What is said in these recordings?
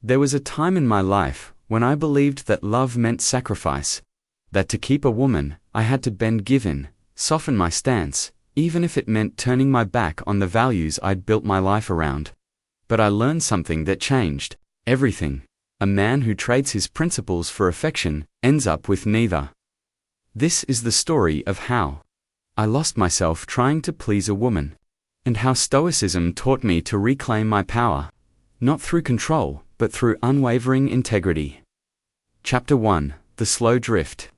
There was a time in my life when I believed that love meant sacrifice, that to keep a woman, I had to bend, give in, soften my stance, even if it meant turning my back on the values I'd built my life around. But I learned something that changed everything. A man who trades his principles for affection ends up with neither. This is the story of how I lost myself trying to please a woman, and how Stoicism taught me to reclaim my power, not through control, but through unwavering integrity. Chapter 1: The Slow Drift.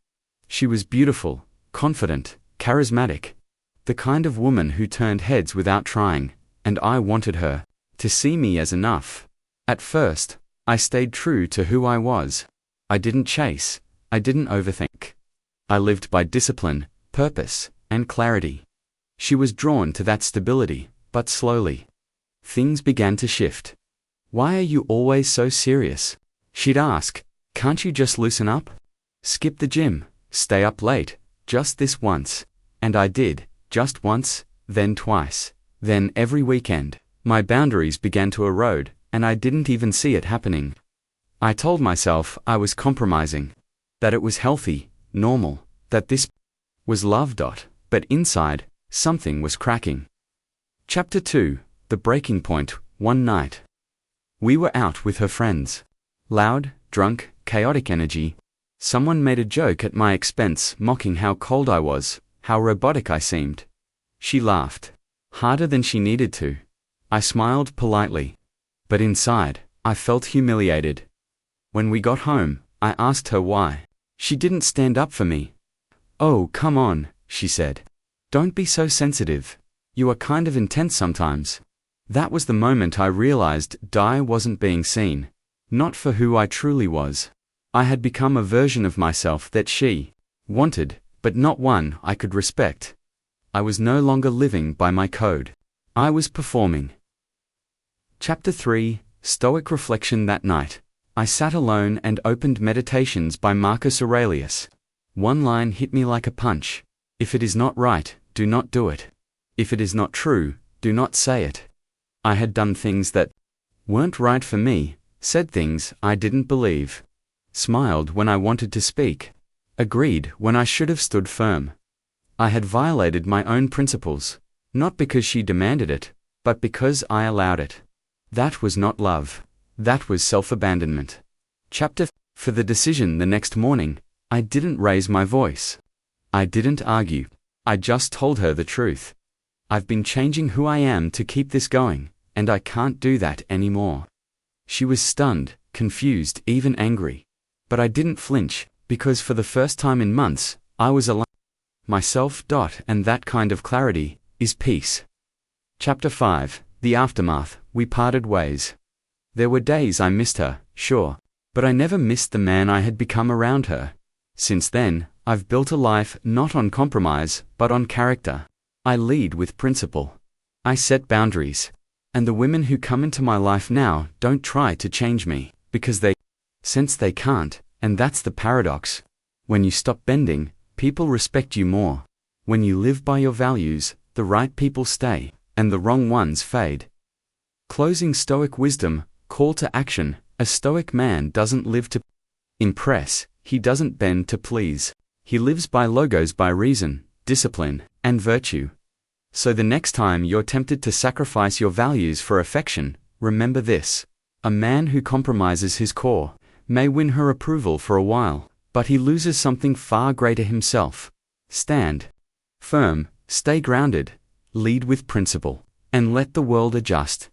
She was beautiful, confident, charismatic, the kind of woman who turned heads without trying, and I wanted her to see me as enough. At first, I stayed true to who I was. I didn't chase, I didn't overthink. I lived by discipline, purpose, and clarity. She was drawn to that stability, but slowly things began to shift. "Why are you always so serious?" she'd ask. "Can't you just loosen up? Skip the gym, stay up late, just this once." And I did, just once, then twice, then every weekend. My boundaries began to erode, and I didn't even see it happening. I told myself I was compromising, that it was healthy, normal, that this was love. But inside, something was cracking. Chapter 2: The Breaking Point. One night, we were out with her friends. Loud, drunk, chaotic energy. Someone made a joke at my expense, mocking how cold I was, how robotic I seemed. She laughed, harder than she needed to. I smiled politely, but inside, I felt humiliated. When we got home, I asked her why. She didn't stand up for me. "Oh, come on," she said. "Don't be so sensitive. You are kind of intense sometimes." That was the moment I realized I wasn't being seen, not for who I truly was. I had become a version of myself that she wanted, but not one I could respect. I was no longer living by my code. I was performing. Chapter 3: Stoic Reflection. That night, I sat alone and opened Meditations by Marcus Aurelius. One line hit me like a punch. If it is not right, do not do it. If it is not true, do not say it. I had done things that weren't right for me, said things I didn't believe, smiled when I wanted to speak, agreed when I should have stood firm. I had violated my own principles, not because she demanded it, but because I allowed it. That was not love. That was self-abandonment. For the decision the next morning, I didn't raise my voice. I didn't argue. I just told her the truth. I've been changing who I am to keep this going, and I can't do that anymore. She was stunned, confused, even angry. But I didn't flinch, because for the first time in months, I was aligned with myself. And that kind of clarity is peace. Chapter 5: The Aftermath. We parted ways. There were days I missed her, sure, but I never missed the man I had become around her. Since then, I've built a life not on compromise, but on character. I lead with principle. I set boundaries. And the women who come into my life now don't try to change me, because they sense they can't, and that's the paradox. When you stop bending, people respect you more. When you live by your values, the right people stay, and the wrong ones fade. Closing Stoic wisdom, call to action. A Stoic man doesn't live to impress, he doesn't bend to please. He lives by logos, by reason, discipline, and virtue. So the next time you're tempted to sacrifice your values for affection, remember this: a man who compromises his core may win her approval for a while, but he loses something far greater: himself. Stand firm, stay grounded, lead with principle, and let the world adjust.